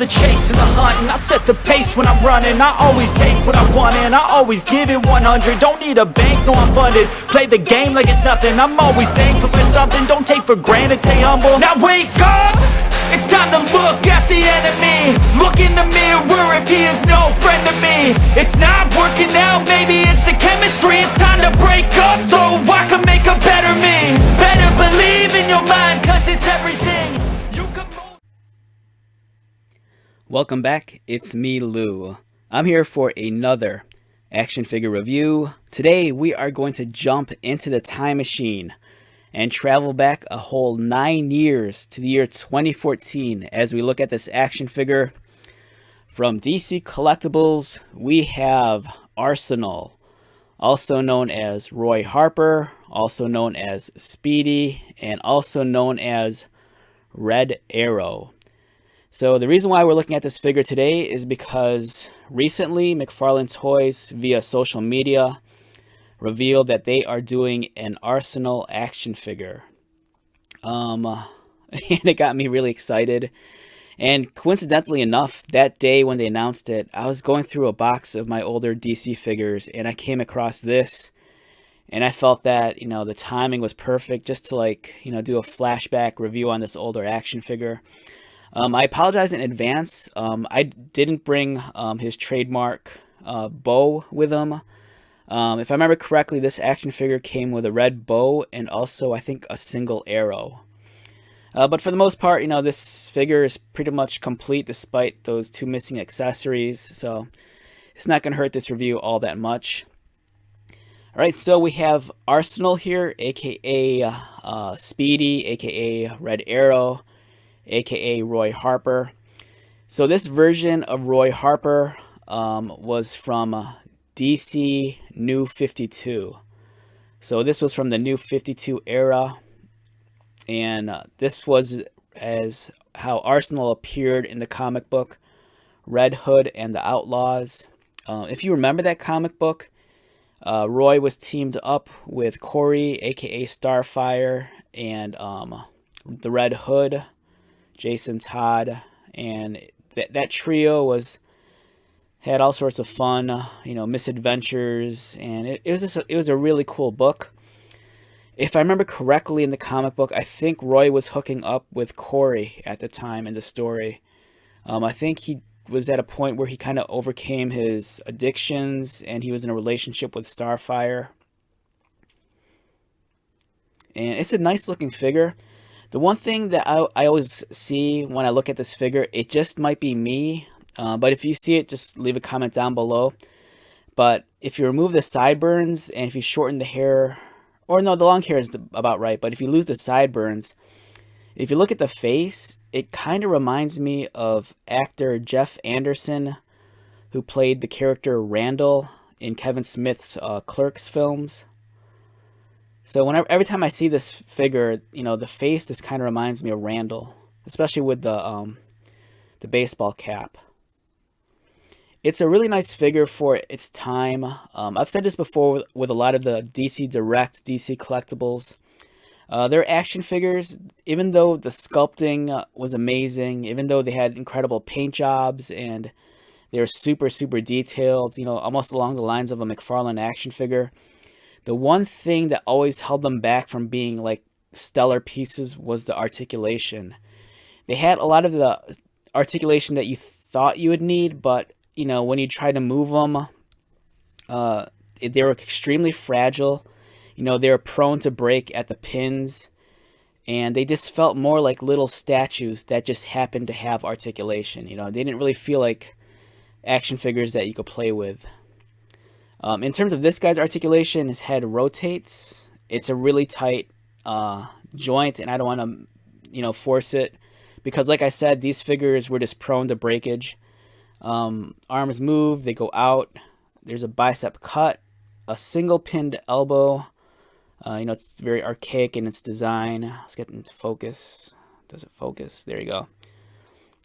the chase and the hunt, and I set the pace when I'm running. I always take what I want and I always give it 100. Don't need a bank, no I'm funded. Play the game like it's nothing. I'm always thankful for something. Don't take for granted, stay humble. Now wake up! It's time to look at the enemy. Look in the mirror if he is no friend to me. It's not working out, maybe it's the chemistry. It's time to break up so I can make a better me. Better believe in your mind, cause it's everything. You can Welcome back, it's me, Lou. I'm here for another action figure review. Today we are going to jump into the time machine and travel back a whole 9 years to the year 2014 as we look at this action figure. From DC Collectibles, we have Arsenal, also known as Roy Harper, also known as Speedy, and also known as Red Arrow. So the reason why we're looking at this figure today is because recently McFarlane Toys, via social media, revealed that they are doing an Arsenal action figure. And it got me really excited. And coincidentally enough, that day when they announced it, I was going through a box of my older DC figures and I came across this. And I felt that, the timing was perfect just to do a flashback review on this older action figure. I apologize in advance. I didn't bring his trademark bow with him. If I remember correctly, this action figure came with a red bow and also, I think, a single arrow. But for the most part, this figure is pretty much complete despite those two missing accessories. So it's not going to hurt this review all that much. Alright, so we have Arsenal here, aka Speedy, aka Red Arrow, aka Roy Harper. So this version of Roy Harper was from DC New 52. So this was from the New 52 era, and this was as how Arsenal appeared in the comic book Red Hood and the Outlaws. If you remember that comic book, Roy was teamed up with Corey, aka Starfire, and the Red Hood, Jason Todd, and that trio had all sorts of fun, misadventures, and it was a really cool book. If I remember correctly in the comic book, I think Roy was hooking up with Corey at the time in the story. I think he was at a point where he kind of overcame his addictions and he was in a relationship with Starfire. And it's a nice looking figure. The one thing that I always see when I look at this figure, it just might be me, but if you see it, just leave a comment down below. But if you remove the sideburns and if you shorten the hair, or no, the long hair is about right, but if you lose the sideburns, if you look at the face, it kind of reminds me of actor Jeff Anderson, who played the character Randall in Kevin Smith's Clerks films. So every time I see this figure, the face just kind of reminds me of Randall, especially with the baseball cap. It's a really nice figure for its time. I've said this before with a lot of the DC Direct, DC Collectibles. Their action figures, even though the sculpting was amazing, even though they had incredible paint jobs and they were super, super detailed, almost along the lines of a McFarlane action figure, the one thing that always held them back from being like stellar pieces was the articulation. They had a lot of the articulation that you thought you would need, but when you try to move them, they were extremely fragile. They were prone to break at the pins, and they just felt more like little statues that just happened to have articulation. They didn't really feel like action figures that you could play with. In terms of this guy's articulation, his head rotates. It's a really tight joint, and I don't want to, force it, because like I said, these figures were just prone to breakage. Arms move, they go out. There's a bicep cut, a single pinned elbow. It's very archaic in its design. Let's get into focus. Does it focus? There you go.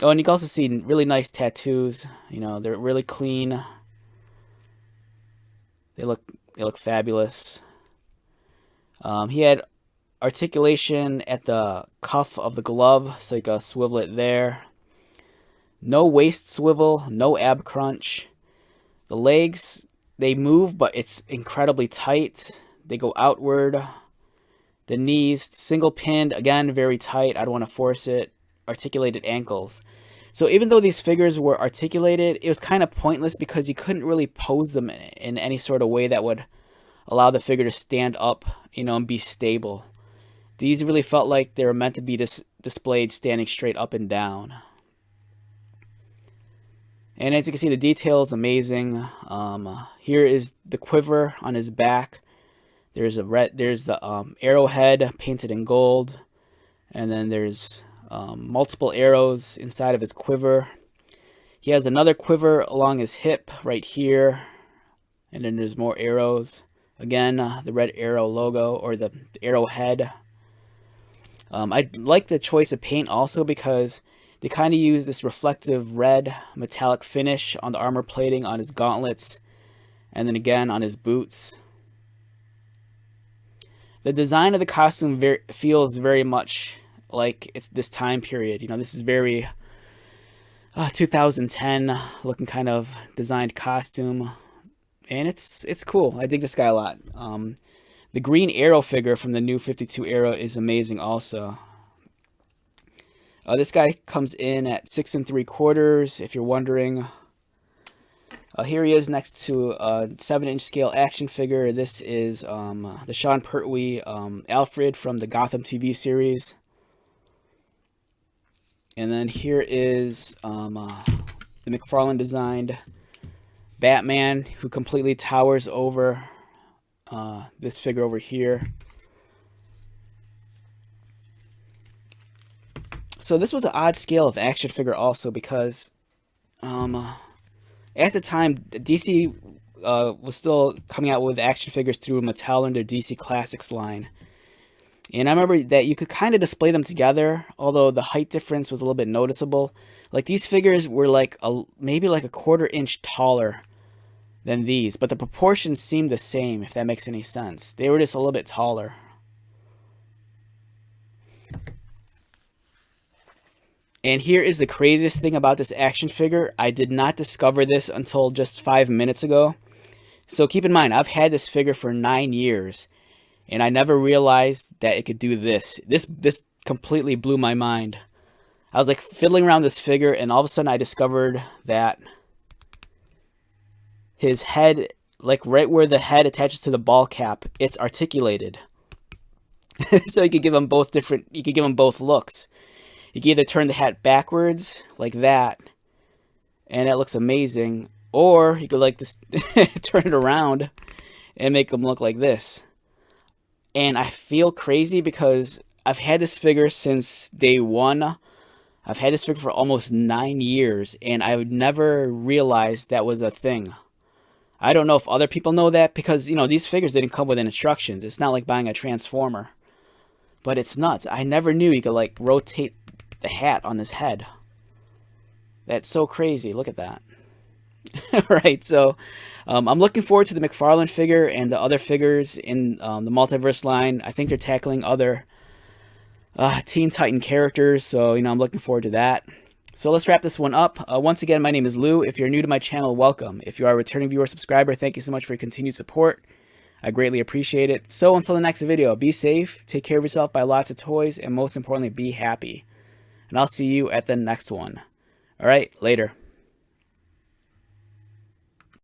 Oh, and you can also see really nice tattoos. They're really clean. They look fabulous. He had articulation at the cuff of the glove, so you can swivel it there. No waist swivel, no ab crunch. The legs, they move, but it's incredibly tight. They go outward. The knees, single pinned, again, very tight. I don't want to force it. Articulated ankles. So even though these figures were articulated, it was kind of pointless because you couldn't really pose them in any sort of way that would allow the figure to stand up, you know, and be stable. These really felt like they were meant to be displayed standing straight up and down. And as you can see, the detail is amazing. Here is the quiver on his back. There's the arrowhead painted in gold, and then there's multiple arrows inside of his quiver. He has another quiver along his hip right here, and then there's more arrows. Again, the red arrow logo, or the arrowhead. I like the choice of paint also because they kind of use this reflective red metallic finish on the armor plating on his gauntlets, and then again on his boots. The design of the costume feels very much like it's this time period. You know, this is very 2010 looking kind of designed costume, and it's cool. I dig this guy a lot. The green arrow figure from the new 52 era is amazing also. This guy comes in at 6 3/4, if you're wondering. Here he is next to a 7-inch scale action figure. This is the Sean Pertwee Alfred from the Gotham TV series. And then here is the McFarlane designed Batman, who completely towers over this figure over here. So this was an odd scale of action figure also because at the time DC was still coming out with action figures through Mattel and their DC Classics line. And I remember that you could kind of display them together, although the height difference was a little bit noticeable. Like these figures were like maybe like a 1/4 inch taller than these, but the proportions seemed the same, if that makes any sense. They were just a little bit taller. And here is the craziest thing about this action figure. I did not discover this until just 5 minutes ago. So keep in mind, I've had this figure for 9 years, and I never realized that it could do this. This completely blew my mind. I was like fiddling around this figure, and all of a sudden I discovered that his head, like right where the head attaches to the ball cap, it's articulated. So you could give them both looks. You can either turn the hat backwards like that, and it looks amazing, or you could like just turn it around and make them look like this. And I feel crazy because I've had this figure since day one. I've had this figure for almost 9 years, and I would never realized that was a thing. I don't know if other people know that, because, you know, these figures didn't come with instructions. It's not like buying a Transformer. But it's nuts. I never knew you could, like, rotate the hat on his head. That's so crazy. Look at that. Right, so I'm looking forward to the McFarlane figure and the other figures in the Multiverse line. I think they're tackling other Teen Titan characters, so, you know, I'm looking forward to that. So let's wrap this one up. Once again, my name is Lou. If you're new to my channel, welcome. If you are a returning viewer subscriber, thank you so much for your continued support. I greatly appreciate it. So until the next video, be safe, take care of yourself, buy lots of toys, and most importantly, be happy. And I'll see you at the next one. All right, later.